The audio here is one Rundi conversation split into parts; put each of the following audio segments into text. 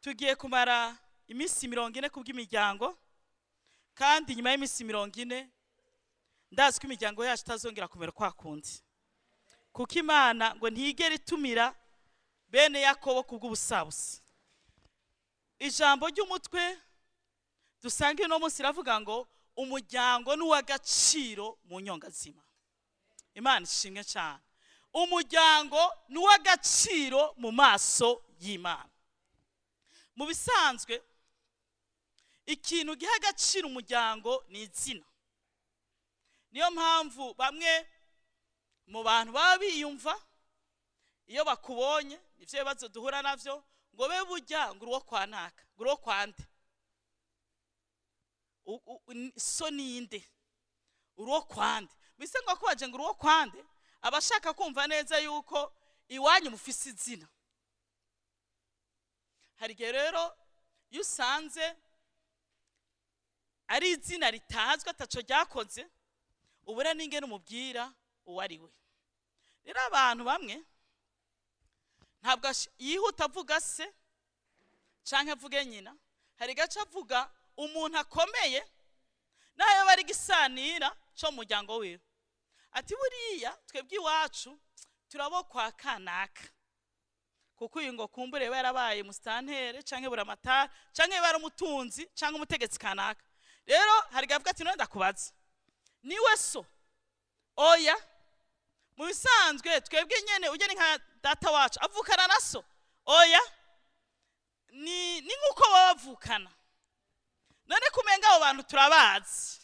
tugiye kumara iminsi 40 kubw'imiryango, kandi nyuma y'iminsi 40 ndazi ko imiryango yacu tazongera kumera kwa kundi, kuko Imana ngo ntigere itumira bene Yakobo kubw'ubusabusa. Ijambo ry'umutwe dusangiye no munsi ravuga ngo umuryango n'uw'agaciro mu nyongazima. Imana ishimwe cyane. Umuryango n'uw'agaciro mu maso y'Imana. Mu bisanzwe ikintu giha agaciro umuryango ni izina. Niyo mpamvu bamwe mu bantu baba biyumva iyo bakubonye ivyo bibazo duhura navyo ngo be burya ngo uwo kwanaka, ngo uwo kwande, so ninde, uwo kwande. Bise ngo kubaje ngo uwo kwande abashaka kumva neza yuko iwanyu mufise izina. Hari rero yusanze ari izina ritazwe ataco ryakoze, ubura ninge n'umubwira uwari we. Rero abantu bamwe ntabwo yihuta avuga se canke avuge nyina, hari gace avuga umuntu akomeye nayo bari gisanira cyo muryango wiwe, ati buriya twebwe iwacu turabo kwa kanaka, kuko uyu ngo kumbure yarabaye mustantere canke buramatara canke bara umutunzi canke umutegetsi kanaka. Rero hari gavuga ati none ndakubaza niwe so? Oya, mu bisanzwe twebwe nyene uje ni nka data wacu avukana na so. Oya, ni nkuko bavukana. None kumenga abo bantu turabazi,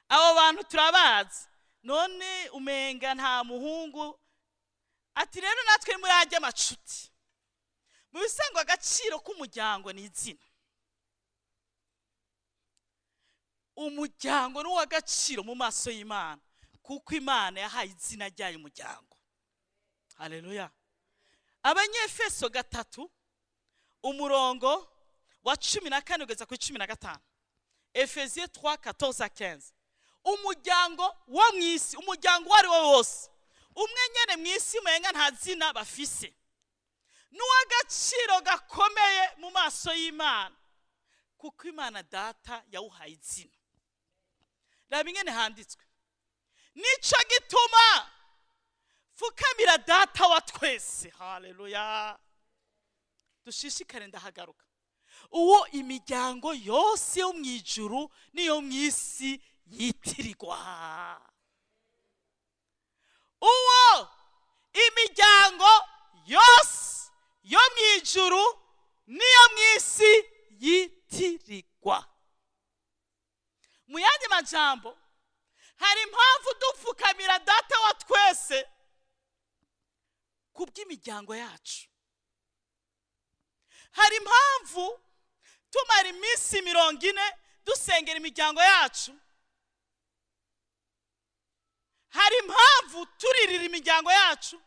abo bantu turabazi, none umenga nta muhungu. Ati rero natwe muri ajya amacuti. Mu bisanzwe agaciro k'umuryango ni izina. Umuryango n'uw'agaciro mu maso y'Imana, kuko Imana yahaye izina ryayo umuryango. Haleluya. Abanyefeso 3 umurongo wa 14 kugeza ku 15. Efesiens 3:14-15. Umuryango wo mwisi, umuryango wari wo wose, umwe nyene mwisi umenga nta zina bafise, n'uw'agaciro gakomeye mu maso y'Imana, kuko Imana data yawuhaye izina. Rabingene handitswe, nico gituma fukamira data wa twese. Haleluya. Dushishikare ndahagaruka. Uwo imiryango yose yo mwijuru niyo mwisi yitirirwa. Uwo imiryango yose yo mwijuru niyo mwisi yitirirwa. Mu yandi majambo, hari impamvu dupfukamira data wa twese kubw'imiryango yacu. Hari impamvu tumara iminsi 40 dusengera imiryango yacu. Hari impamvu turirira imiryango yacu.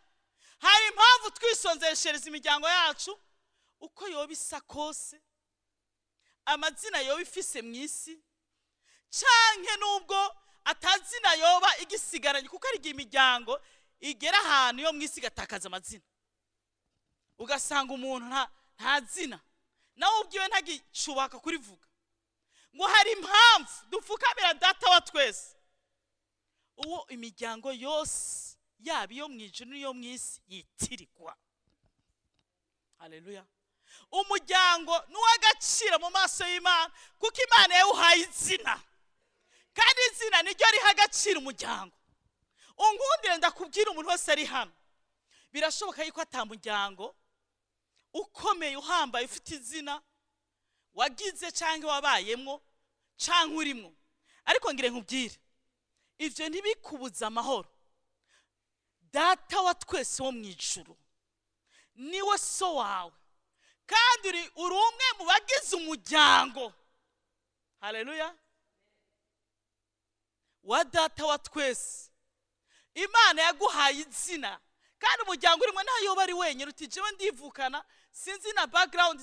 Hari impamvu twisonzeshereza imiryango yacu. Uko yoba isa kose, amazina yoba ifise mwisi, canke nubwo atazina yoba igisigaranye, kuko ari imiryango igera ahantu yo mwisi gatakaza amazina, ugasanga umuntu nta zina nawe ubwiwe ntagicubaka kurivuga. Ngo hari impamvu dupfukamira data wa twese, uwo imiryango yose yaba iyo mwijuru niyo mwisi yitirirwa. Haleluya. Umuryango n'uw'agaciro mu maso y'Imana, kuko Imana yawuhaye izina, kandi izina niryo riha agaciro umuryango. Ungundire ndakubwira umuntu wese ari hano, birashoboka yuko atamuryango ukomeye uhambaye ufite izina wagize canke wabayemwo canke urimo, ariko ngire nkubwire ivyo ntibikubuza amahoro. Data wa twese wo mwijuru niwe so wawe, kandi uri umwe mu bagize umuryango. Haleluya. Wa data wa twese, Imana yaguhaye izina, kandi umuryango urimo nayo bari wenyine. Uti jewe ndivukana, sinzi na background,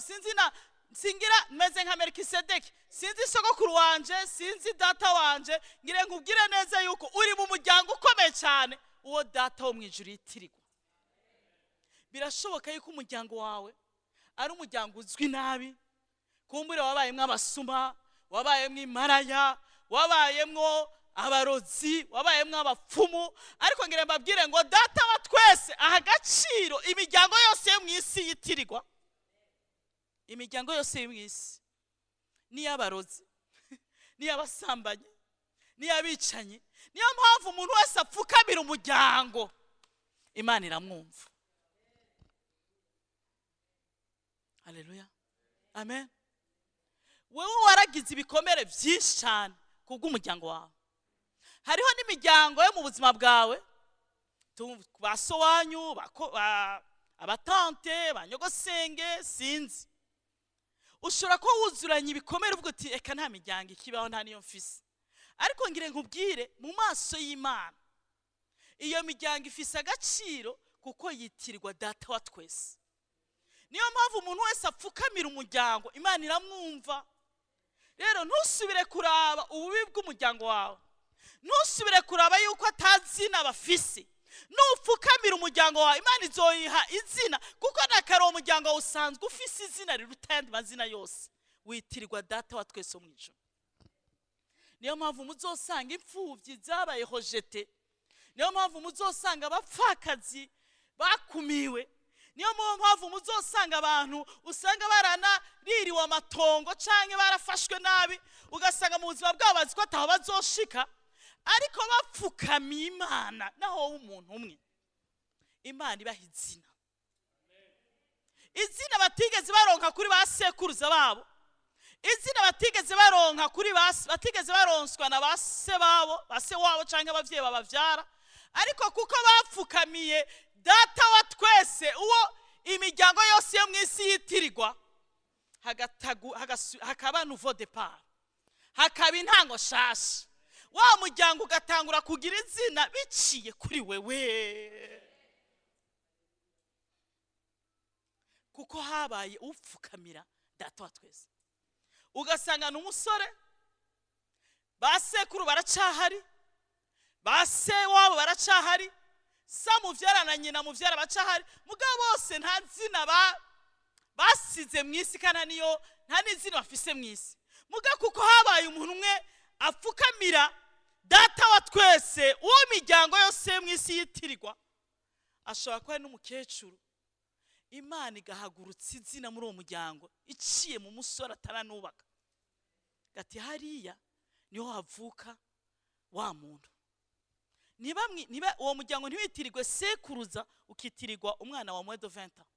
singira meze nka Melkisedeki, sinzi sogokuru wanje, sinzi data wanje. Ngire nkubwire neza yuko uri mu muryango ukomeye cyane, uwo data wo mwijuru yitirirwa. Birashoboka yuko umuryango wawe ari umuryango uzwi nabi, kumbure wabayemwo abasuma, wabayemwo imaraya, wabayemwo abarozi, wabayemwo abapfumu, ariko ngire mbabwire ngo data wa twese aha agaciro imiryango yose yo mw'isi yitirirwa. Imiryango yose yo mw'isi ni abarozi, ni abasambanyi, ni abicanyi. Niyo mpamvu umuntu wese apfukamira umuryango Imana iramwumva. Haleluya, amen. Wewe waragize ibikomere byinshi cyane kubw'umuryango wawe. Hariho n'imiryango yo mu buzima bwawe, baso wanyu, abatante, banyogosenge, sinzi. Ushobora ko wuzuranye ibikomere uvuga uti eka nta miryango ikibaho, nta niyo mfise. Ariko ngire nkubwire, mu maso y'Imana iyo miryango ifise agaciro kuko yitirirwa data wa twese. Niyo mpamvu umuntu wese apfukamira umuryango Imana iramwumva. Rero ntusubire kuraba ububi bw'umuryango wawe, ntusubire kuraba yuko atazina bafise. Nupfukamira umuryango wawe Imana izoyiha izina, kuko nakaro umuryango wawe usanzwe ufise izina riruta ayandi mazina yose. Witirirwa data wa twese mu ijuru. Niyo mpamvu muzosanga imfuvyi zabaye hojete, niyo mpamvu muzosanga abapfakazi bakumiwe, niyo mpamvu muzosanga abantu usanga baranaririwe amatongo canke barafashwe nabi, ugasanga mu buzima bwabo bazi ko ataho bazoshika, ariko bapfukamiye Imana naho umuntu umwe Imana ibaha izina. Izina batigeze baronka kuri ba sekuruza babo, izina batigeze baronka kuri batigeze baronswa na base babo, base wabo canke abavyeyi babavyara, ariko kuko bapfukamiye data wa twese uwo imiryango yose yo mw'isi yitirirwa, hakaba nouveau départ, hakaba intango shasha. Wa muryango ugatangura kugira izina biciye kuri wewe, kuko habaye upfukamira data wa twese. Ugasanga n'umusore basekuru baracahari, base wabo baracahari, sa muvyara na nyina muvyara bacahari, mugabo bose nta zina basize mw'isi, kana niyo nta n'izina bafise mw'isi. Muga kuko habaye umuntu umwe apfukamira data wa twese uwo miryango yose mw'isi yitirirwa, ashobora kuba n'umukecuru Imana igahagurutsa izina muri uwo muryango iciye mu musore ataranubaka, gati hariya niho havuka wa muntu. Niba uwo muryango ntiwitirirwe sekuruza, ukitirirwa umwana wa moins de 20 ans.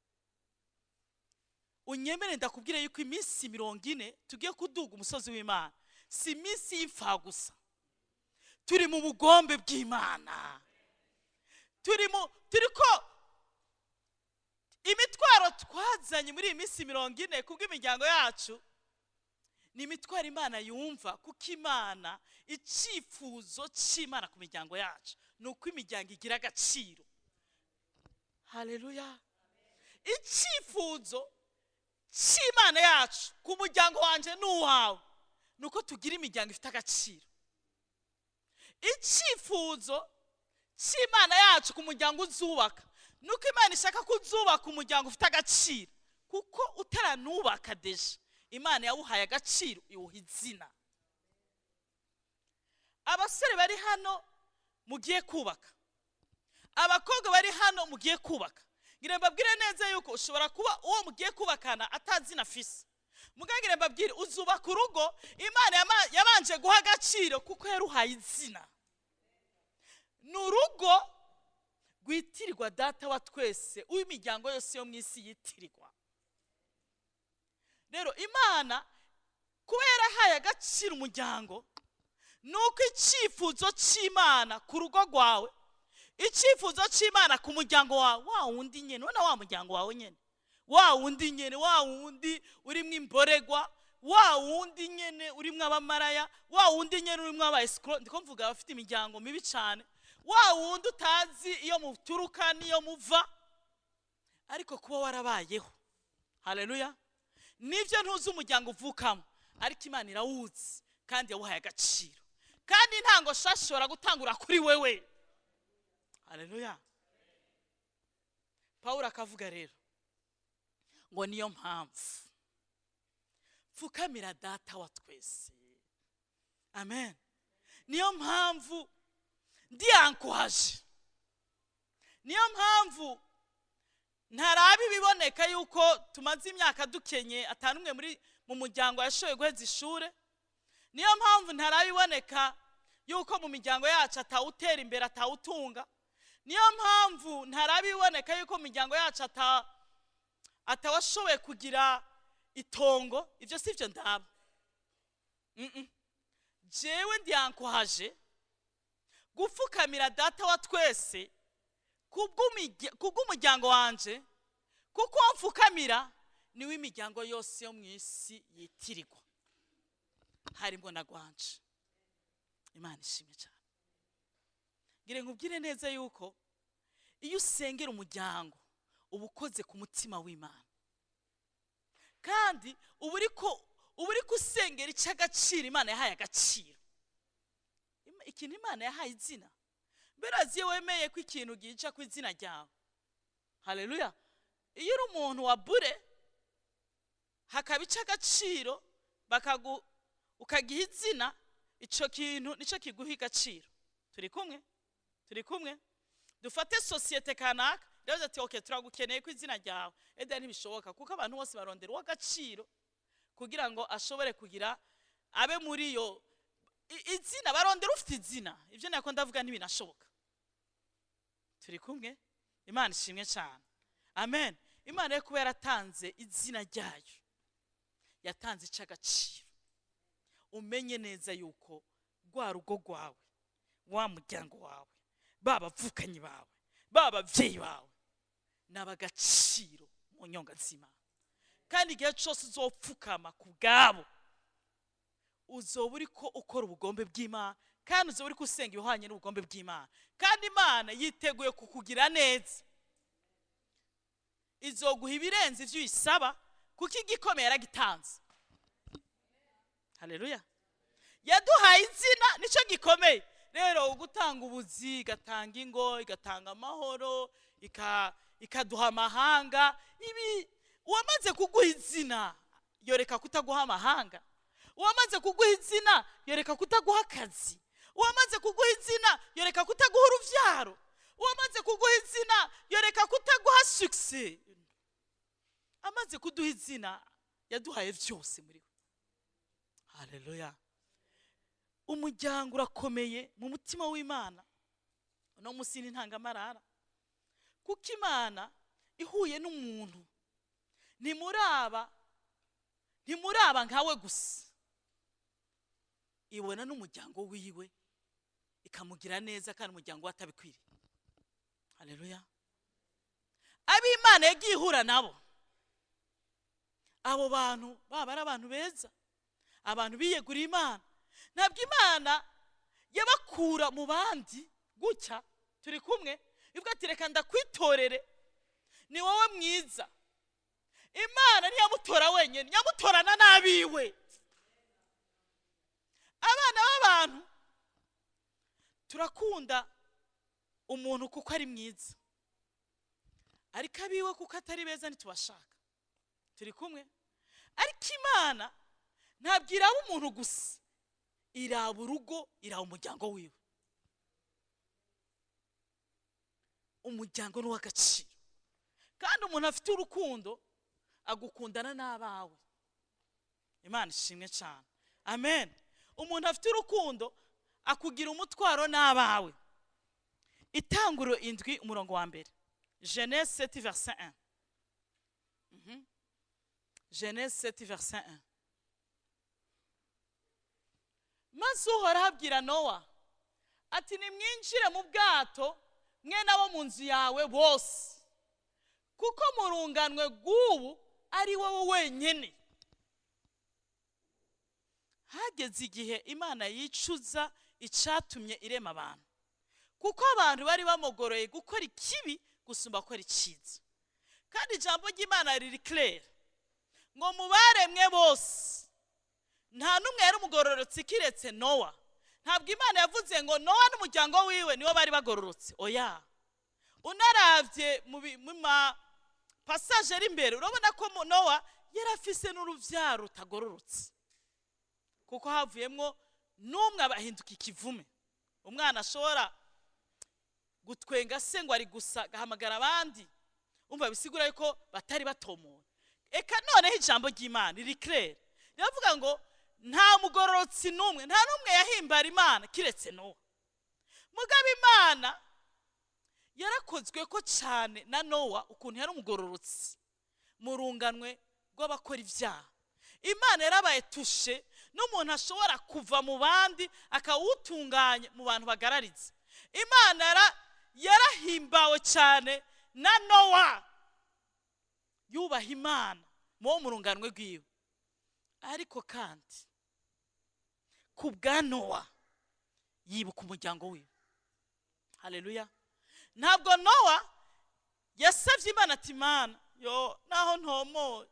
Unyemere ndakubwire yuko iminsi 40 tugiye kuduga umusozi w'Imana si iminsi y'imfa gusa. Turi mu bugombe bw'Imana, turiko imitwaro twazanye muri iminsi 40 kubw'imiryango yacu ni imitwaro Imana yumva, kuko Imana icifuzo c'Imana ku miryango yacu nuko imiryango igira agaciro. Haleluya. Icifuzo c'Imana yacu ku muryango wanje n'uwawe nuko tugira imiryango ifite agaciro. Icifuzo c'Imana yacu ku muryango uzubaka nuko Imana ishaka kuzubaka umuryango ufite agaciro, kuko utaranubaka deje Imana yawuhaye agaciro iwuha izina. Abasore bari hano mugiye kubaka, abakobwa bari hano mugiye kubaka, ngire mbabwire neza yuko ushobora kuba uwo mugiye kubakana atazina afise. Mugangire mbabwire uzubaka urugo Imana yabanje guha agaciro kuko yaruhaye izina. N'urugo gwitirirwa data wa twese uw'imiryango yose yo mw'isi yitirirwa. Rero Imana kuba yarahaye agaciro umuryango, nuko icifuzo c'Imana ku rugo rwawe, icifuzo c'Imana ku muryango wawe, wa wundi nyene, none wa muryango wawe nyene, wa wundi nyene, wa wundi urimwo imboregwa, wa wundi nyene urimwo abamaraya, wa wundi nyene urimwo aba escroc, ndiko mvuga abafite imiryango mibi cyane, wa wundi utazi iyo muturuka niyo muva, ariko kuba warabayeho. Haleluya. Nivyo ntuzi umuryango uvukamo, ariko Imana irawuzi kandi yawuhaye agaciro, kandi intango shashobora gutangura kuri wewe. Haleluya. Paulo akavuga rero ngo niyo mpamvu pfukamira data wa twese. Amen. Niyo mpamvu ndiyankwaje, niyo mpamvu ntarabi biboneka yuko tumaze imyaka dukenye atanumwe muri mu muryango yashoye guheza ishure. Niyo mpamvu ntarabi biboneka yuko mu miryango yacu atawutera imbere atawutunga. Niyo mpamvu ntarabi biboneka yuko mu miryango yacu atawashoboye kugira itongo. Ivyo sivyo ndaba. Jewe ndiyankwaje gupfukamira data wa twese kubw'umuryango wanje, kuko mfukamira niwe imiryango yose yo mw'isi yitirirwa, harimo na gwanje. Imana ishimwe cyane. Ngire nkubwire neza yuko iyo usengera umuryango uba ukoze ku mutima w'Imana, kandi uba uriko usengera icy'agaciro Imana yahaye agaciro. Ikintu Imana yahaye izina, beraziye wemeye ko ikintu gica ku izina ryawe. Haleluya. Iyo uri umuntu wa bure hakaba icy'agaciro ukagiha izina, ico kintu nico kiguha agaciro. Turi kumwe dufate societe kanaka rero ati okay turagukeneye ku izina ryawe. Eda ntibishoboka kuko abantu bose barondera uw'agaciro kugira ngo ashobore kugira abe muri yo izina, barondera ufite izina. Ivyo nako ndavuga ntibinashoboka. Turi kumwe. Imana ishimwe cyane. Amen. Imana yo kuba yaratanze izina ryayo, yatanze icy'agaciro. Umenye neza yuko rwa rugo rwawe, wa muryango wawe, babavukanyi bawe, babavyeyi bawe n'abagaciro mu nyonga z'Imana. Kandi igihe cyose uzopfukama ku bwabo uzoba uriko ukora ubugombe bw'Imana, kandi uzoba uriko usenga ibihwanye n'ubugombe bw'Imana, kandi Imana yiteguye kukugira neza. Izoguha ibirenze ivyo uyisaba kuko igikomeye yaragitanze. Haleluya. Yaduhaye izina nico gikomeye. Rero ugutanga ubuzi, igatanga ingo, igatanga amahoro, ikaduha amahanga. Ibi uwamaze kuguha izina yoreka kutaguha amahanga. Uwamaze kuguha izina yoreka kutaguha akazi. Uwamaze kuguha izina yoreka kutaguha uruvyaro. Uwamaze kuguha izina yoreka kutaguha success. Amaze kuduha izina yaduhaye vyose muri we. Haleluya. Umuryango urakomeye mu mutima w'Imana. No musini ntangamarara. Kuko Imana ihuye n'umuntu ntimuraba nkawe gusa, ibona n'umuryango wiwe ikamugira neza, kandi umuryango watabikwiriye. Haleluya. Ab'Imana yagiye ihura nabo, abo bantu baba ari abantu beza, abantu biyeguriye Imana. Ntabwo Imana yabakura mu bandi gutya. Turi kumwe. Ivuga ati reka ndakwitorere, ni wowe mwiza. Imana ntiyamutora wenyine, yamutorana n'abiwe. Abana b'abantu turakunda umuntu kuko ari mwiza, ariko abiwe kuko atari beza ntitubashaka. Turi kumwe. Ariko Imana ntabwo iraba umuntu gusa, iraba urugo, iraba umuryango wiwe. Umuryango ni uw'agaciro, kandi umuntu afite urukundo agukundana n'abawe. Imana ishimwe cyane. Amen. Umuntu afite urukundo akugira umutwaro n'abawe. Itanguriro 7 umurongo wa mbere. Genèse 7 verset 1. Genèse 7 verset 1. Maze Uhoraho abwira Nowa ati nimwinjire mu bwato mwe nabo mu nzu yawe bose, kuko mu runganwe rw'ubu ari wowe wenyine. Hageze igihe Imana yicuza icatumye irema abantu, kuko abantu bari bamogoroye gukora ikibi gusumba gukora iciza. Kandi ijambo ry'Imana riri clear ngo mu baremwe bose nta numwe yari umugororotsi kiretse Nowa. Ntabwo Imana yavuze ngo Nowa n'umuryango wiwe niwo bari bagororotse. Oya. Unaravye mu passage ari imbere urabona ko Nowa yarafise n'uruvyaro rutagororotse kuko havuyemwo n'umwe abahinduka ikivume. Umwana ashobora gutwenga se ngo ari gusa gahamagara abandi, umva bisigura yuko batari batomoye. Eka noneho ijambo ry'Imana riri clair riravuga ngo nta mugororotsi n'umwe, nta n'umwe yahimbara Imana kiretse Nowa. Mugabo Imana yarakozwe ko cyane na Nowa ukuntu yari umugororotsi mu runganwe rw'abakora ibyaha. Imana yarabaye tushe n'umuntu ashobora kuva mu bandi akawutunganya mu bantu bagararize. Imana yarahimbawe cyane na Nowa, yubaha Imana mu runganwe rwiwe. Ariko kandi ku bwa Nowa yibuka umuryango wiwe. Haleluya. Ntabwo Nowa yasavye Imana ati Imana yo naho ntomoye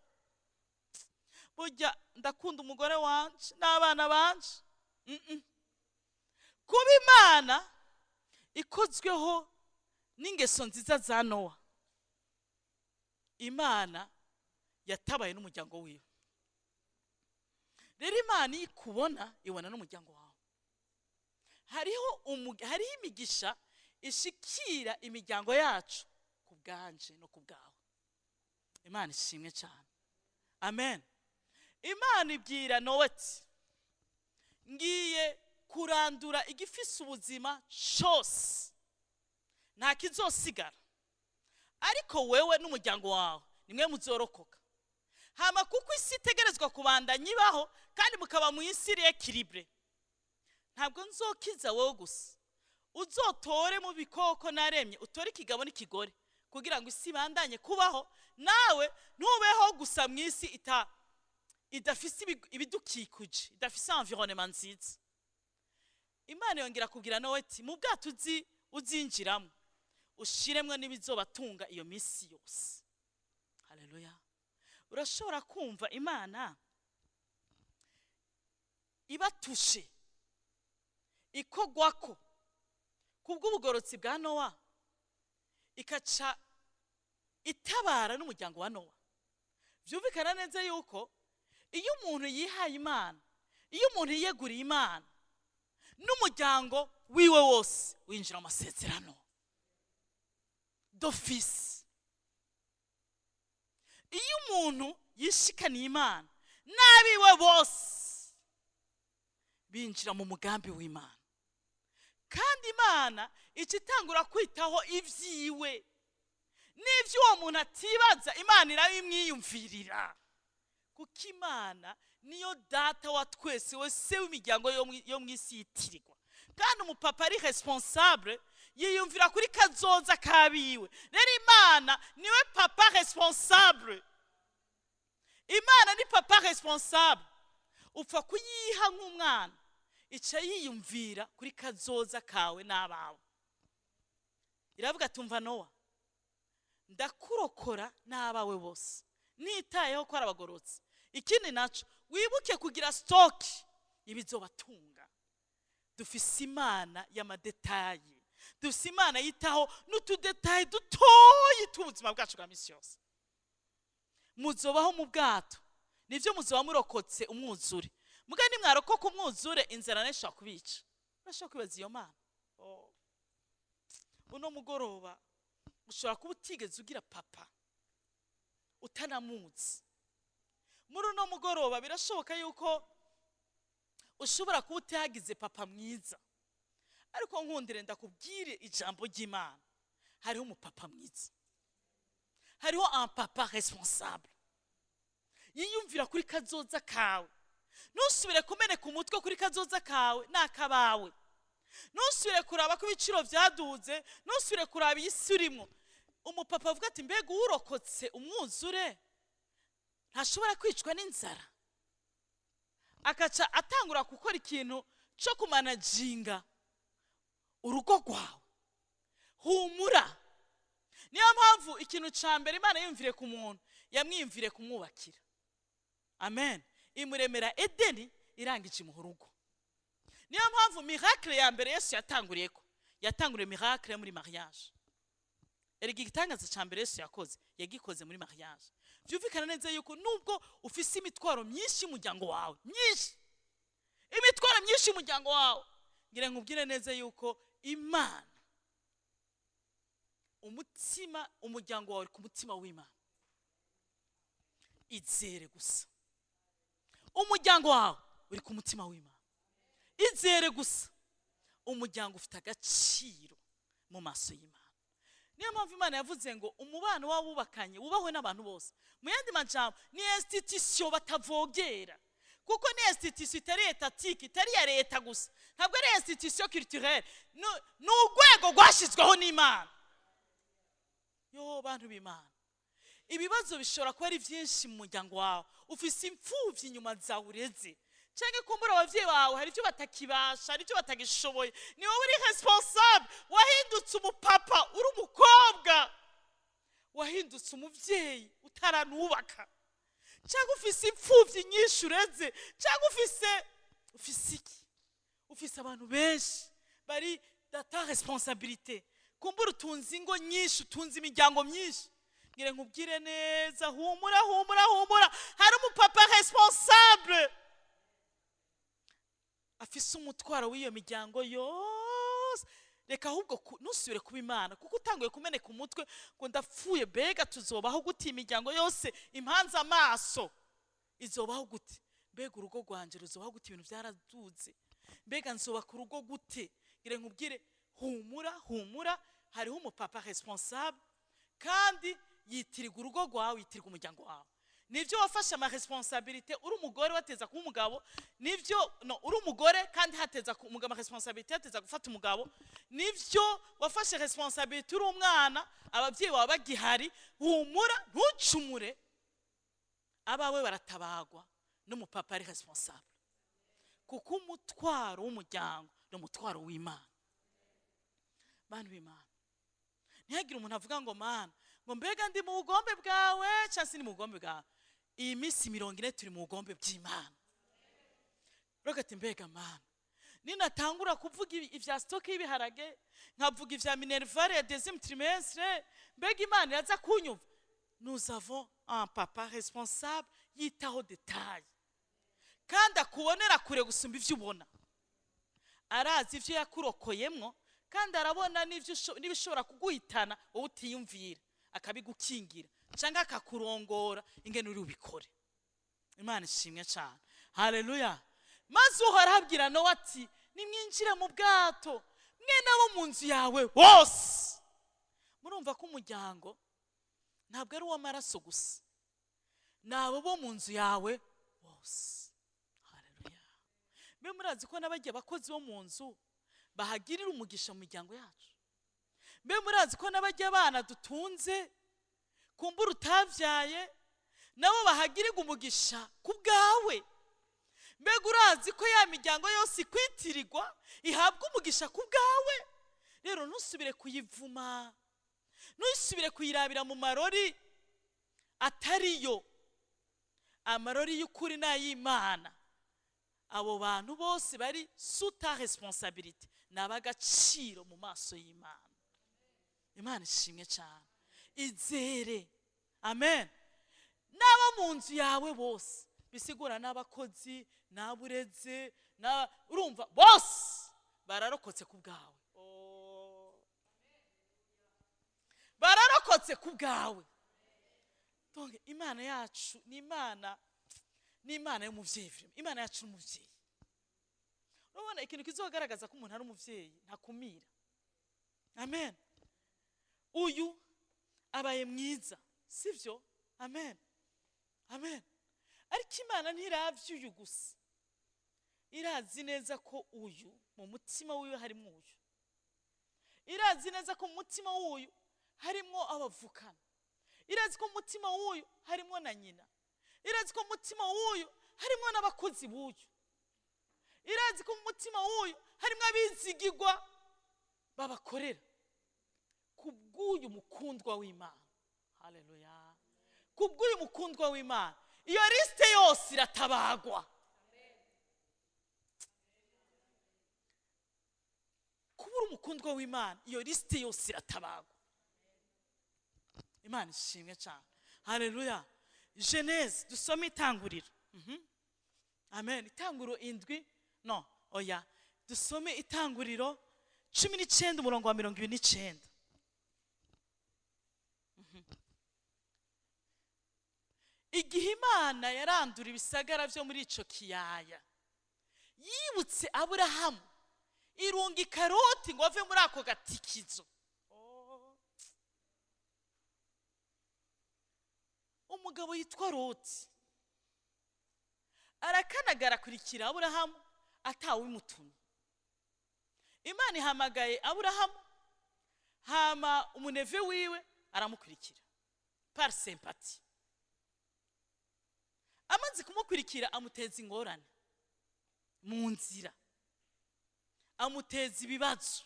burya ndakunda umugore wanje n'abana banje. Kuba Imana ikozweho n'ingeso nziza za Nowa, Imana yatabaye n'umuryango wiwe. Rero Imana ikubona ibona n'umuryango wawe. Hariho imigisha ishikira imiryango yacu ku bwanje no ku bwawe. Imana ishimwe cyane. Amen. Imana ibwira Nowa ati ngiye kurandura igifise ubuzima cyose, nta kizosigara, ariko wewe n'umuryango wawe nimwe muzorokoka. Hama kuko isi itegerezwa kubandanya ibaho kandi mukaba mu isi iri equilibre, ntabwo nzokiza wowe gusa, uzotore mu bikoko naremye, utore ikigabo n'ikigore kugira ngo isi bandanye kubaho, nawe ntubeho gusa mu isi idafise ibidukikuje, idafise environnement nziza. Imana yongera kugira Nowa ati mu bwato uzinjiramo ushiremwe n'ibizobatunga iyo misi yose. Haleluya. Urashobora kumva Imana ibatushe ikogwako kubw'ubugorotsi bwa Nowa, ikaca itabara n'umuryango wa Nowa. Vyumvikana neza yuko iyo umuntu yihaye Imana, iyo umuntu yiyeguriye Imana, n'umuryango wiwe wose winjira mu masezerano d'office. Iyo umuntu yishikaniye Imana, n'abiwe bose binjira mu mugambi w'Imana. Kandi Imana ikitangura kwitaho ivyiwe n'ivyo uwo muntu atibaza, Imana irabimwiyumvirira. Kuko Imana niyo data wa twese, we se w'imiryango yo mw'isi yitirirwa. Kandi umupapa ari responsable yiyumvira kuri kazoza kabiwe. Rero Imana niwe papa responsable. Imana ni papa responsable. Upfa kuyiha nk'umwana, ica yiyumvira kuri kazoza kawe n'abawe. Iravuga tumva Nowa, ndakurokora n'abawe bose, nitayeho ko arabagorotse. Ikindi naco wibuke kugira stock ibizobatunga. Dufise Imana y'amadetaye, dufise Imana yitaho n'utudetaye dutoyi tubuzima bwacu bwa misi yose. Muzobaho mu bwato, nivyo muzoba murokotse umwuzure. Muga ni mwarokoka umwuzure, inzara nesha kubica. Nasha kwibaza iyo Mana. Uno mugoroba ushobora kuba utigeze ugira papa utanamuzi. Muri uno mugoroba birashoboka yuko ushobora kuba utagize papa mwiza, ariko nkundire ndakubwire ijambo ry'Imana, hariho umupapa mwiza, hariho un papa responsable yiyumvira kuri kazoza kawe. Nusubire kumeneka umutwe kuri kazoza kawe n'akabawe, nusubire kuraba ko ibiciro vyaduze, nusubire kuraba isi urimo. Umupapa avuga ati mbega urokotse umwuzure ntashobora kwicwa n'inzara, akaca atangura gukora ikintu cyo kumanaginga urugo rwawe. Humura. Niyo mpamvu ikintu ca mbere Imana yumvire ku muntu, yamwiyumvire kumwubakira. Amen. Imuremera Edeni irangije mu rugo. Niyo mpamvu miracle ya mbere Yesu yatanguriye miracle muri mariage. erega igitangaza ca mbere Yesu yakoze yagikoze muri mariage. Byumvikana neza yuko nubwo ufise imitwaro myinshi umuryango wawe, myinshi, imitwaro myinshi umuryango wawe, ngira nkubwire neza yuko Imana, umutima, umuryango wawe ku mutima w'Imana. Izere gusa umuryango wawe uri ku mutima w'Imana. Izere gusa umuryango ufite agaciro mu maso y'Imana. Niyo mpamvu Imana yavuze ngo umubano w'abubakanye wubahwe n'abantu bose. Mu yandi majambo ni institution batavogera, kuko ni institution itari etatike, itari ya leta gusa, ntabwo ari institution culturelle, ni urwego rwashizweho n'Imana. Yo bantu b'Imana, ibibazo bishobora kuba ari byinshi mu muryango wawe. Ufise imfuvyi inyuma zawe ureze, cyangwa kumbura abavyeyi bawe hari icyo batakibasha, hari icyo batagishoboye, ni wowe uri responsable. Wahindutse umupapa, uri umukobwa, wahindutse umuvyeyi utaranubaka, cyangwa ufise imfuvyi nyinshi ureze, cyangwa ufise iki, ufise abantu benshi bari data responsabilité, kumbura utunze ingo nyinshi, utunze imiryango myinshi. Ngire nkubwire neza, humura humura humura, hari umupapa responsable afise umutwaro w'iyo miryango yose. Reka ahubwo nusubire kuba Imana, kuko utanguye kumeneka umutwe ngo ndapfuye, bega tuzobaho gute imiryango yose impanze amaso, izobaho gute? Mbega urugo rwanje ruzobaho gute ibintu byaraduze? Mbega nzobaka urugo gute? Ngire nkubwire, humura humura, hariho umupapa responsable kandi yitirirwa urugo rwawe, yitirirwa umuryango wawe. Nivyo wafashe ama responsabilité, uri umugore wateza kuba umugabo, nivyo uri umugore kandi hateza umugabo ama responsabilité, hateza gufata umugabo, nivyo wafashe responsabilité uri umwana, abavyeyi bawe bagihari. Humura ntucumure, abawe baratabagwa n'umupapa ari responsable, kuko umutwaro w'umuryango n'umutwaro w'Imana. Bantu b'Imana, ntihagire umuntu avuga ngo Mana, ngo mbega ndi mu bugombe bwawe cyangwa si ni mu bugombe bwawe. Iyi minsi 40 turi mu bugombe bw'Imana. Rogati mbega Mana, ninatangura kuvuga ivya stock y'ibiharage, nkavuga ivya minervare ya deuxième trimestre, mbega Imana yaza kunyumva. Nous avons un papa responsable yitaho detail, kandi akubonera kure gusumba ivyo ubona. Arazi ivyo yakurokoyemwo, kandi arabona n'ibishobora kuguhitana wowe utiyumvira, akabigukingira cyangwa akakurongora ingene uri ubikore. Imana ishimwe cyane, haleluya. Maze uhora habwira Nowa ati nimwinjire mu bwato mwe nabo mu nzu yawe bose. Murumva ko umuryango ntabwo ari uw'amaraso gusa, nabo bo mu nzu yawe bose. Haleluya. Mbe murazi ko n'abagiye bakozi bo mu nzu bahagirira umugisha mu miryango yacu? Mbe murazi ko n'abajya abana dutunze kumbura utavyaye nabo bahagirirwa umugisha ku bwawe? Mbega urazi ko ya miryango yose ikwitirirwa ihabwa umugisha ku bwawe? Rero ntusubire kuyivuma, ntusubire kuyirabira mu marori atariyo. Amarori y'ukuri n'ay'Imana. Abo bantu bose bari sous ta responsabilité, n'abagaciro mu maso y'Imana. Imana ishimwe cyane. Izere, amen. Nabo mu nzu yawe bose, bisigura n'abakozi, n'abureze, urumva bose bararokotse ku bwawe. Bararokotse ku bwawe. Donc Imana yacu ni Imana y'umuvyeyi. Imana yacu n'umuvyeyi. Urabona ikintu kizogaragaza ko umuntu ari umuvyeyi ntakumira. Amen. Uyu abaye mwiza, sivyo? Amen. Amen. Ariko Imana ntiravye uyu gusa, irazi neza ko uyu mu mutima wiwe harimo uyu. Irazi neza ko mu mutima w'uyu harimo abavukana. Irazi ko mu mutima w'uyu harimo na nyina. Irazi ko mu mutima w'uyu harimo n'abakozi b'uyu. Irazi ko mu mutima w'uyu harimo abizigirwa babakorera. Kubw'uyu mukundwa w'Imana. Haleluya. Kubw'uyu mukundwa w'Imana, iyo liste yose iratabagwa. Kubura umukundwa w'Imana, iyo liste yose iratabagwa. Imana ishimwe cyane. Haleluya. Genèse dusome itanguriro. Amen. Itanguriro 7 no oya dusome itanguriro 19 umurongo wa 29. Igihe Imana yarandura ibisagara byo muri ico kiyaya, yibutse Aburahamu irungika Loti ngo ave muri ako gatikizo. Umugabo yitwa Loti arakanagara kurikira Aburahamu atawe imutumye. Imana ihamagaye Aburahamu, hama umuneve wiwe aramukurikira par sympathie. Amaze kumukurikira amuteza ingorane mu nzira, amuteza ibibazo.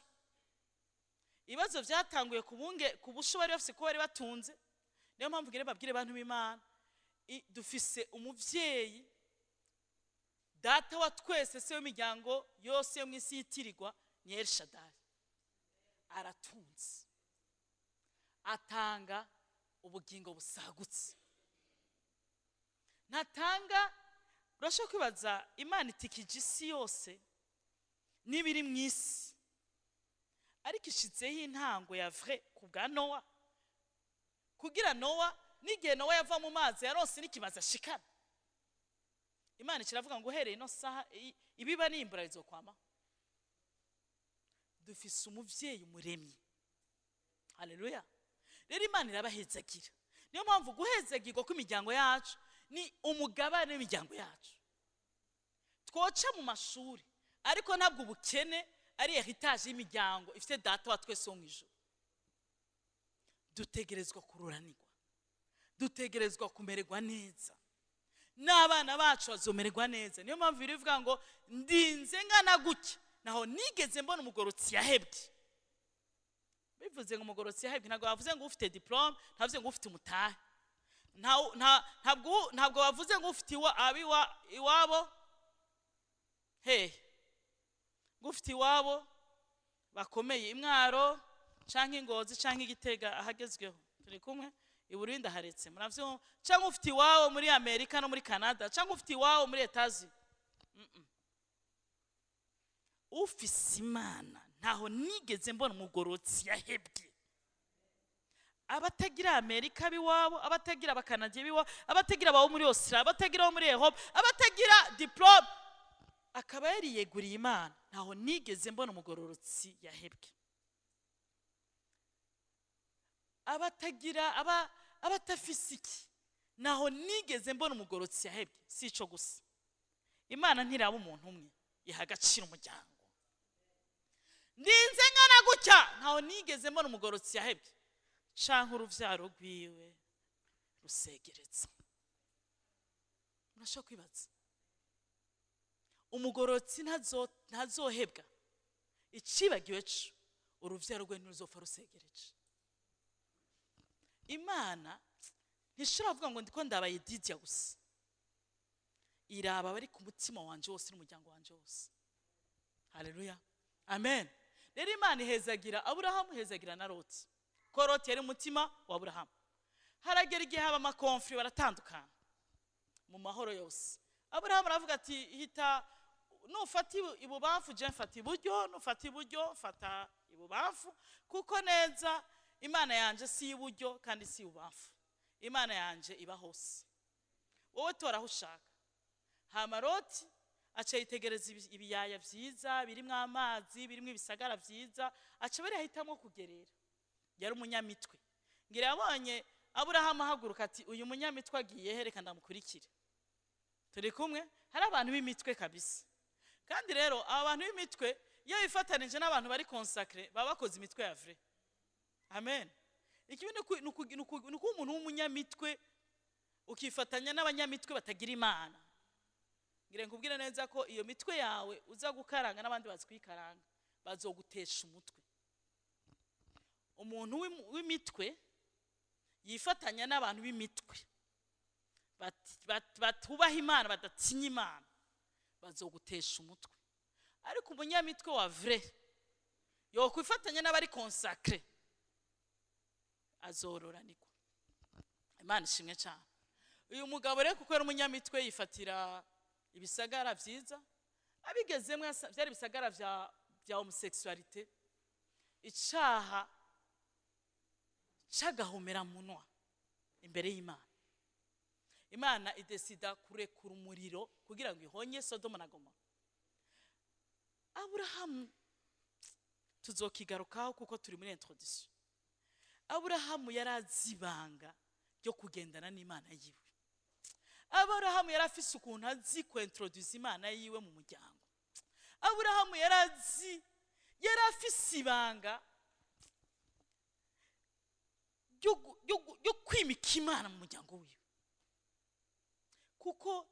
Ibibazo byatanguye ku busho bari bafise ko bari batunze. Niyo mpamvu ngire babwire abantu b'Imana, dufise umuvyeyi data wa twese, se w'imiryango yose yo mwisi yitirirwa ni El Shaddai. Aratunze, atanga ubugingo busagutse. Natanga, urashobora kwibaza Imana itikije isi yose n'ibiri mwisi, ariko ishizeho intango ya vrai ku bwa Nowa, kugira Nowa n'igihe Nowa yava mu mazi yaronse n'ikimaze ashikana. Imana kiravuga ngo uhereye no saha ibiba n'imbura bizokwama. Dufise umuvyeyi umuremyi. Haleluya. Rero Imana irabahezagira. Niyo mpamvu guhezagirwa kw'imiryango yacu ni umugabane w'imiryango yacu. Twoca mu mashuri, ariko ntabwo ubukene ari heritage y'imiryango ifite data wa twese wo mwijuru. Dutegerezwa kururanirwa, dutegerezwa kumererwa neza, n'abana bacu bazomererwa neza. Niyo mpamvu birivuga ngo ndinze ngana gutya naho nigeze mbona umugorotsi yahebwe. Bivuze ngo umugorotsi yahebwe ntabwo bavuze ngo ufite diplome, ntavuze ngo ufite umutahe, ntabwo bavuze ngo ufite iwabo ngo ufite iwabo bakomeye Imwaro canke Ingozi canke Igitega ahagezweho. Turi kumwe i Burundi haretse muravyo, canke ufite iwabo muri Amerika no muri Canada, canke ufite iwabo muri Etazi. Ufise Imana ntaho nigeze mbona umugorotsi yahebwe. Abatagira Amerika biwabo, abatagira abakanadiye biwabo, abatagira bawo muri Australia, abatagira bo muri Europe, abatagira diplome, akaba yariyeguriye Imana. Ntaho nigeze mbona umugororotsi yahebwe. Abatagira abatafise iki, naho nigeze mbona umugororotsi yahebwe. Si ico gusa, Imana ntiraba umuntu umwe, iha agaciro umuryango. Ndinze ngana gutya ntaho nigeze mbona umugororotsi yahebwe, canke uruvyaro rwiwe rusegereza. Murashobora kwibaza, umugororotsi ntazohebwa, icibagiwe co uruvyaro rwe ntiruzopfa rusegereje. Imana ntishobora kuvuga ngo ndiko ndaba Yedidiah gusa, iraba bari ku mutima wanje wose n'umuryango wanje wose. Haleluya, amen. Rero Imana ihezagira Aburahamu, ihezagira na Loti. Ko Loti yari umutima wa Aburahamu. Haragera igihe haba amakonfli, baratandukana mu mahoro yose. Aburahamu aravuga ati hita nufata ibubamfu je mfata iburyo, nufata iburyo mfata ibubamfu, kuko neza Imana yanje si iburyo kandi si ibubamfu. Imana yanje iba hose, wowe tora aho ushaka. Hama Loti aca yitegereza ibiyaya vyiza birimwo amazi, birimwo ibisagara vyiza, aca bari ahitamo kugerera. Yari umunyamitwe. Ngira yabonye Aburahamu ahaguruka ati uyu munyamitwe agiye hereka ndamukurikire. Turi kumwe, hari abantu b'imitwe kabisa. Kandi rero abantu b'imitwe iyo bifatanije n'abantu bari consacré baba bakoze imitwe ya vrai. Amen. Ikibindi nuko umuntu w'umunyamitwe ukifatanya n'abanyamitwe batagira Imana. Ngire nkubwire neza ko iyo mitwe yawe uza gukaranga n'abandi bazikwikaranga, bazogutesha umutwe. Umuntu w'imitwe yifatanya n'abantu b'imitwe batubaha Imana, badatinya Imana, bazogutesha umutwe. Ariko umunyamitwe wa vrai yo kwifatanya n'abari consacré azororanirwa. Imana ishimwe cyane. Uyu mugabo rero kuko yari umunyamitwe yifatira ibisagara vyiza, abigezemwe byari ibisagara vya homosexualité, icaha cagahomera munwa imbere y'Imana. Imana idesida kurekura umuriro kugira ngo ihonye Sodoma na Gomora. Aburahamu tuzokigarukaho kuko turi muri introduction. Aburahamu yarazibanga ryo kugendana n'Imana yiwe. Aburahamu yarafise ukuntu azi ko introduce Imana yiwe mu muryango. Aburahamu yarafise ibanga yo kwimika Imana mu muryango wiwe. Kuko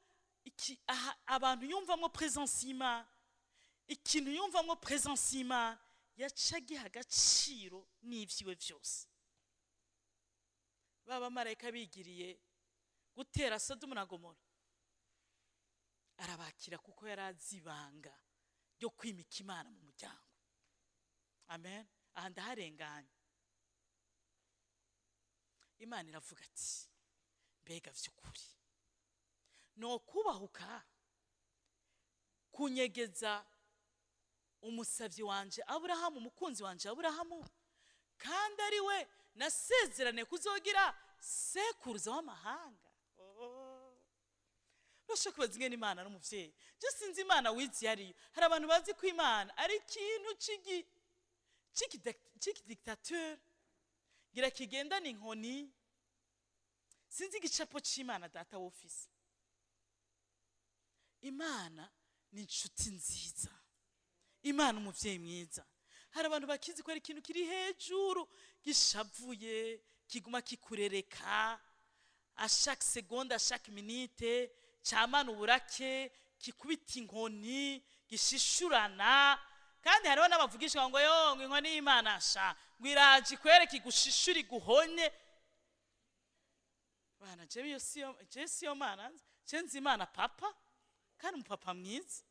abantu yumvamo presence y'Imana, ikintu yumvamo presence y'Imana yacagiha agaciro n'ivyiwe vyose. Baba marayika bigiriye gutera Sodoma na Gomora, arabakira kuko yarazibanga ryo kwimika Imana mu muryango. Amen. Aha ndaharenganye. Imana iravuga ati mbega vy'ukuri no kubahuka kunyegeza umusavyi wanje Aburahamu, umukunzi wanje Aburahamu, kandi ari we nasezerane kuzogira sekuruza w'amahanga. Bashaka kubaza ingene Imana n'umuvyeyi. Je sinzi Imana wizi yariyo. Hari abantu bazi ko Imana ari ikintu ciki dictateur gira kigenda n'inkoni. Sinzi igicapo c'Imana data w'ofisi. Imana ni inshuti nziza. Imana umuvyeyi mwiza. Hari abantu bakizi ko ari ikintu kiri hejuru gishavuye kiguma kikurereka a chaque seconde, a chaque minute, cyamana uburake, kikubita inkoni, gishishurana. Kandi hariho n'abavugisha ngo yo ngo inkoni y'Imana sha ngwiraje kwereka igushishuri guhonye. Bana je siyo Mana, cenzi Imana papa kandi umupapa mwiza.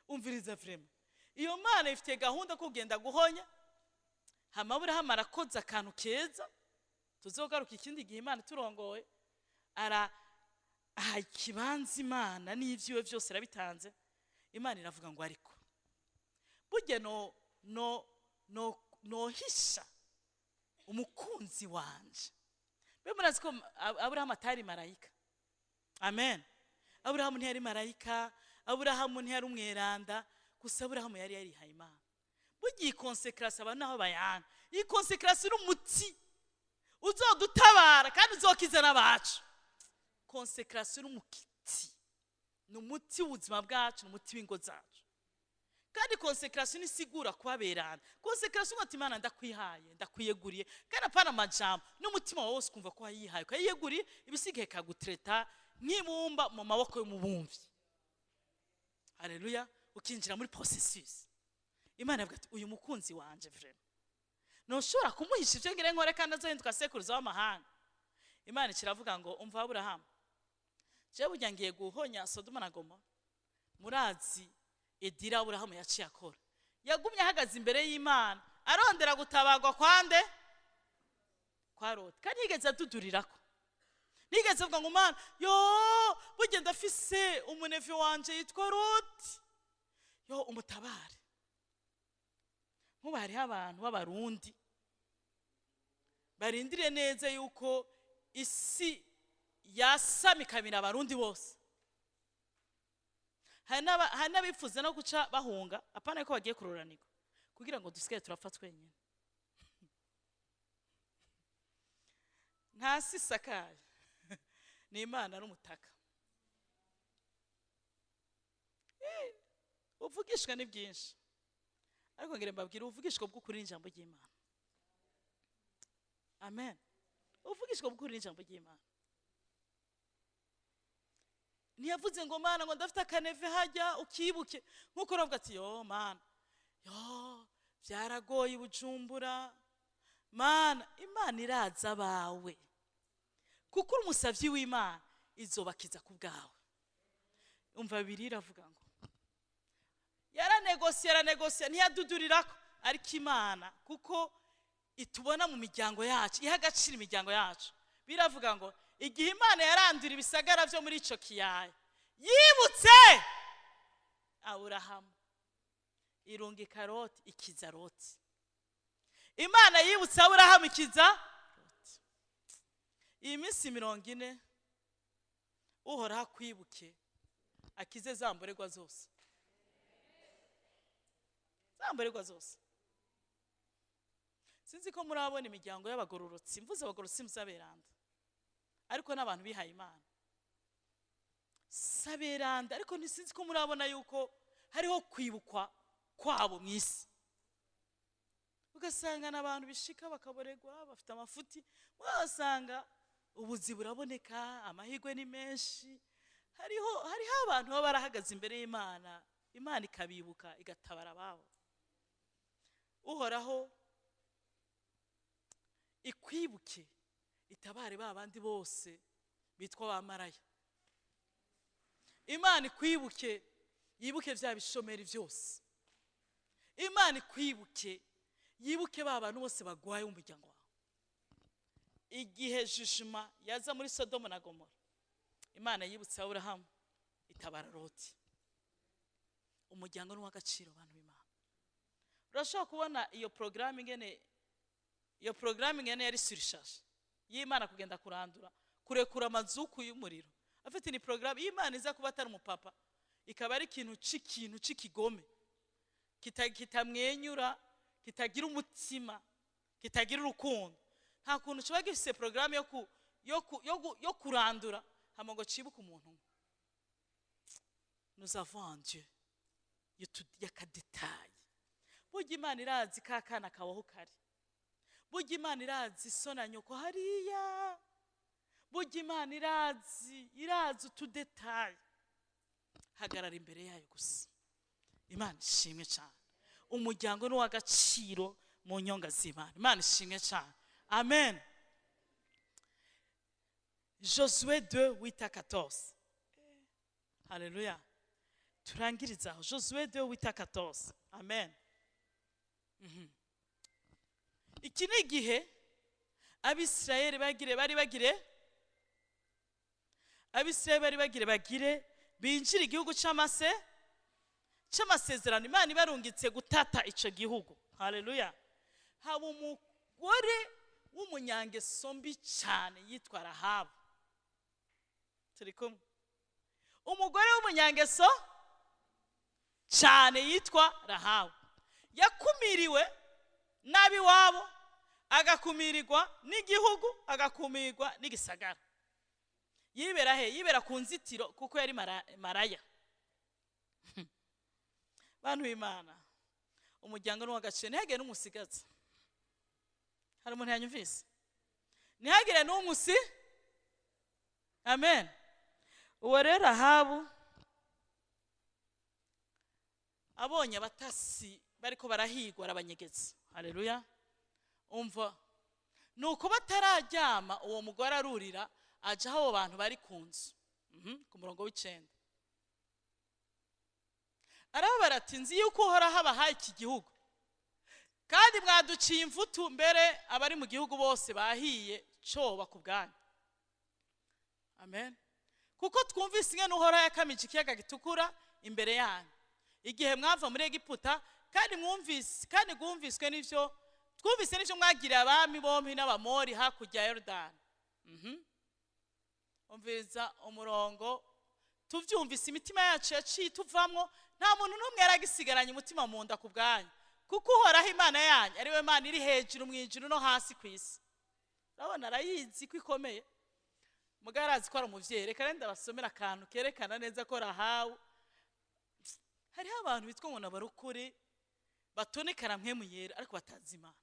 Umviriza vrema. Iyo Mana ifite gahunda kugenda guhonya. Hamabura hamarakoza akantu keza. Tuzogaruka ikindi gihe Imana turongoye. Ikibanza Imana n'ivyiwe vyose rabitanze. Imana iravuga ngo ariko burya no hisha umukunzi wanje. Bemurazi ko Aburahamu atari marayika. Amen. Aburahamu ntiyari marayika, Aburahamu ntiyari umweranda, gusa Aburahamu yari yarihaye Imana. Bugiye konsekrasi abantu naho bayanga. Iyi konsekrasi n'umuti uzodutabara kandi uzokiza n'abacu. Konsekrasi n'umukiti n'umuti w'ubuzima bwacu, n'umuti w'ingo zacu. Kandi konsekrasi nisigura kubaberana. Konsekrasi ngo Imana ndakwihaye, ndakwiyeguriye, kandi apana amajambo n'umutima wose kumva ko yihaye, ko yiyeguriye ibisigaye kagutreta nk'ibumba mu maboko y'umubumvyi. Haleluya. Ukinjira muri processus. Imana ivuga ati uyu mukunzi wanje vrema no shora kumuhisha ivyo ngire nkore kandi azohinduka sekuruza w'amahanga. Imana kiravuga ngo umva Aburahamu, je burya ngiye guhonya Sodoma na Gomora. Murazi Yedidiah Aburahamu yaciye akora, yagumye ahagaze imbere y'Imana arondera gutabagwa kwande kwa Loti. Kandi yigeze adudurirako, nigeze avuga ngo Mana yo burya ndafise umuneve wanje yitwa Loti, yo umutabare. Nkuba hariho abantu b'abarundi barindiriye neza yuko isi yasamikamira abarundi bose. Hari n'abifuza no guca bahunga apana ko bagiye kuroranirwa kugira ngo dusigaye turapfa twenyine. Nta si sakaye ni Imana n'umutaka. Uvugishwa ni byinshi, ariko ngire mbabwira uvugishwa bw'ukuri n'ijambo ry'Imana. Amen. Uvugishwa bw'ukuri n'ijambo ry'Imana. Ntiyavuze ngo Mana ngo ndafite akaneve hajya ukibuke nkuko ravuga ati yo Mana yo byaragoye Bujumbura. Mana, Imana iraza bawe kuko umusavyi w'Imana izobakiza ku bwawe. Umva Bibiliya iravuga ngo yaranegosia ntiyadudurirako, ariko Imana kuko itubona mu miryango yacu, iha agaciro imiryango yacu, biravuga ngo igihe Imana yarandura ibisagara byo muri ico kiyaya yibutse Aburahamu irungi karoti ikiza Loti. Imana yibutse Aburahamu ikiza Loti. Iyi minsi 40 Uhoraho akwibuke akize zamborerwa zose. Zamborerwa zose. Sinzi ko murabona imiryango y'abagororotsi, mvuze abagororotsi musaberanda. Ariko n'abantu bihaye Imana. Saberanda, ariko ntisinzi ko murabona yuko hariho kwibukwa kwabo mwisi. Ugasanga n'abantu bishika bakaboregwa bafite amafuti, mwasanga ubuzi buraboneka, amahirwe ni menshi. Hariho abantu baba barahagaze imbere y'Imana, Imana ikabibuka igatabara ababo. Uhoraho ikwibuke itabare babandi bose bitwa bamaraya. Imana ikwibuke yibuke vya bishomeri byose. Imana ikwibuke yibuke babantu bose bagwaye umuryango wawe. Igihe jishima yaza muri Sodoma na Gomora, Imana yibutse Aburahamu itabara Loti. Umuryango n'uw'agaciro abantu b'Imana. Urashobora kubona iyo programming yari surcharge y'Imana kugenda kurandura kurekura amazuku y'umuriro. Afite ni program y'Imana iza kuba atari umupapa, ikaba ari ikintu c'ikigome kitamwenyura, kitagira umutima, kitagira urukundo. Nta kuntu cyo bagifise program yo kurandura hamongo cibuka umuntu. Nous avons un Dieu yakadetaye. Burya Imana irazi kakana kabaho kari. Burya Imana irazi sona nyoko hariya. Burya Imana irazi utudetaye. Hagarara imbere yayo gusa. Imana ishimwe cyane. Umuryango n'uw'agaciro mu nyonga z'Imana. Imana ishimwe cyane. Amen. Josué 2:8-14. Haleluya. Turangirizaho Josué 2:8-14. Amen. Iki ni igihe Abisirayeli bagire binjira igihugu c'amasezerano. Imana ibarungitse gutata ico gihugu. Haleluya. Haba umugore w'umunyangeso mbi cyane yitwa Rahabu. Turikumwe. Umugore w'umunyangeso cyane yitwa Rahabu yakumiriwe nabi wabo, agakumirirwa n'igihugu, agakumirwa n'igisagara. Yibera ku nzitiro kuko yari maraya. Bantu b'Imana, umuryango n'uw'agaciro ntihagire n'umusigaza. Hari umuntu yanyumvise? Ntihagire n'umusi. Amen. Uwo rero Rahabu abonye abatasi bariko barahigwa arabanyegeza. Haleluya. Umva nuko batarajyama uwo mugore arurira aje aho abantu bari kunzu ku murongo w'9. Araba baratinzi yuko uhora habahaye iki gihugu kandi mwaduciye imvutu mbere abari mu gihugu bose bahiye coba ku bwanyu. Amen. Kuko twumvise ingene uhora yakamije ikiyaga gitukura imbere yanyu igihe mwava muri Egiputa, kandi mwumviswe n'ivyo twumvise n'ivyo mwagiriye abami bompi n'abamori hakurya ya Yorodani. Umviriza umurongo, tuvyumvise imitima yacu yaciye tuvamwo, nta muntu n'umwe yaragisigaranye umutima mu nda ku bwanyu, kuko uhoraho Imana yanyu ariwe Mana iri hejuru mu ijuru no hasi ku isi. Urabona arayizi ko ikomeye. Mugarazi ko ari umuvyeyi. Reka renda basomera akantu kerekana neza ko Rahabu. Hariho abantu bitwa ngo nabarukuri batonekana mpemu yera ariko batazi Imana.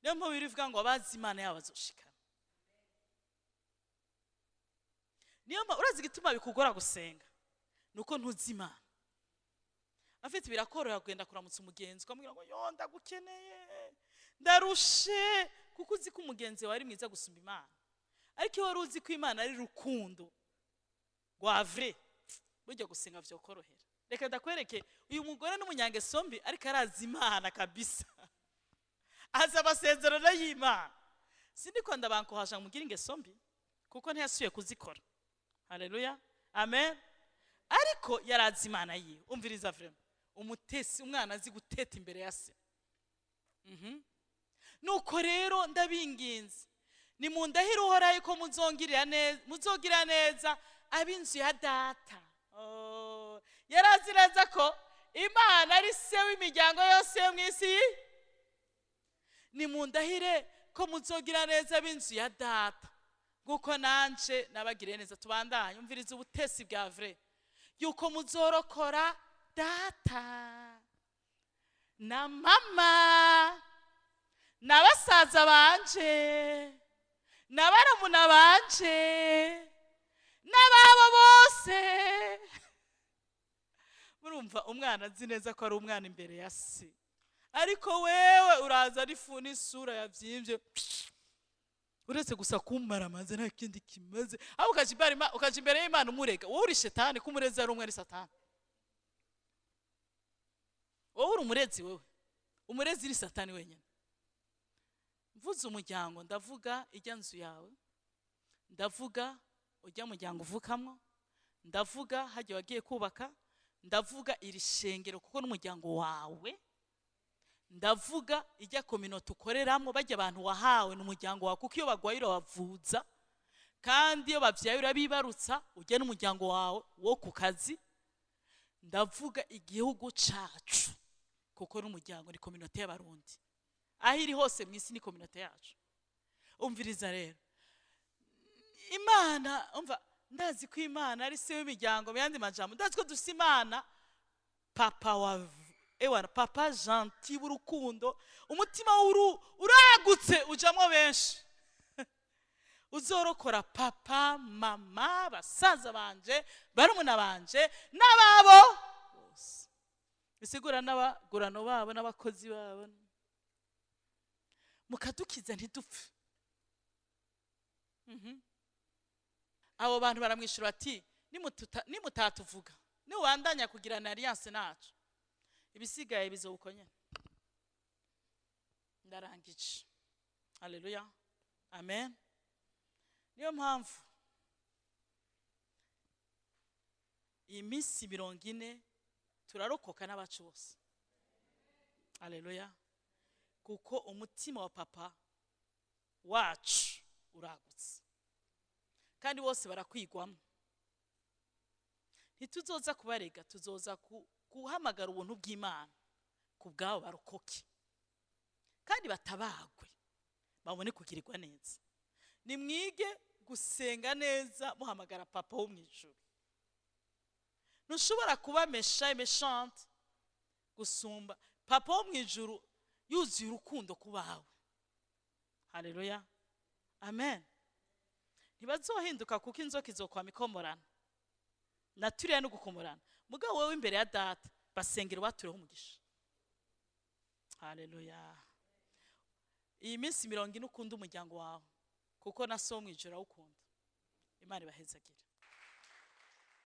Niyo mpamvu birivuga ngo abazi Imana yabo bazoshikana. Niyo mpamvu urazi gituma bikugora gusenga nuko ntuzi Imana. Afite birakoroha kugenda kuramutsa umugenzi ukamubwira ngo yo ndagukeneye ndarushe, kuko uzi ko umugenzi wawe ari mwiza gusumba Imana. Ariko iyo wari uzi ko Imana ari rukundo rwa vrai, burya gusenga vyokorohera. Reka ndakwereke uyu mugore n'umunyangeso mbi ariko arazi Imana kabisa. Aza amasezerano y'Imana. Sindiko ndabankohasha mugira ingeso mbi. kuko ntiyasubiye kuzikora. Haleluya, amen. Ariko yarazi Imana yiwe. Umviriza vrema, umutesi umwana azi guteta imbere ya se. Nuko rero ndabinginze, nimundahira Uhoraho yuko muzogirira neza ab'inzu ya data. Yarazi neza ko Imana ari se w'imiryango yose yo mw'isi. Nimundahire ko muzogira neza ab'inzu ya data nguko nanje nabagiriye neza. Tubandanye, umviriza ubutesi bwa vrai, yuko muzorokora data na mama na basaza banje na barumuna banje n'ababo bose. Murumva umwana azi neza ko ari umwana imbere ya se, ariko wewe uraza arifu n'isura yavyimbye, uretse gusa kumara amaze nta kindi kimaze. Aho ukaja imbere y'Imana umurega, wowe uri shetani, kumurezi ari umwe ari satani. Wowe uri umurezi, wewe umurezi iri satani wenyine. Mvuze umuryango ndavuga ijya nzu yawe, ndavuga ujya muryango uvukamwo, ndavuga hagiye wagiye kubaka, ndavuga iri shengero kuko n'umuryango wawe, ndavuga ijya community ukoreramo bajya abantu wahawe n'umuryango wawe, kuko iyo bagwaye urabavuza, kandi iyo bavyaye urabibarutsa ujya n'umuryango wawe wo ku kazi. Ndavuga igihugu cacu kuko n'umuryango ni community y'abarundi, aho iri hose mw'isi ni community yacu. Umviriza rero, Imana umva, ndazi ko Imana ari se w'imiryango. Myandi majambo, ndazi ko dufise Imana papa wa papa gentil w'urukundo, umutima uragutse ujamwo benshi. Uzorokora papa, mama, basaza banje, barumuna banje n'ababo bose. Bisigura n'abagurano babo n'abakozi babo, mukadukiza ntidupfe. Abo bantu baramwishura ati, nimutatuvuga niwandanya kugirana alliance nacu, ibisigaye bizobukonye. Ndarangije. Haleluya, amen. Niyo mpamvu iyi minsi 40 turarokoka n'abacu bose. Haleluya, kuko umutima wa papa wacu uragutse kandi bose barakwigwamo. Ntituzoza kubarega, tuzoza guhamagara ubuntu bw'Imana ku bwabo barokoke kandi batabagwe, babone kugirirwa neza. Nimwige gusenga neza muhamagara papa wo mw'ijuru. Ntushobora kuba méchante gusumba papa wo mw'ijuru yuzuye urukundo kubawe. Haleluya, amen. Ntibazohinduka kuko inzoka izokwama ikomorana, naturiye no gukomorana. Mugabo wewe imbere ya data basengera batureho umugisha. Haleluya. Iyi minsi 40 ukunda umuryango wawe kuko na so mw'ijuru awukunda. Imana ibahezagire.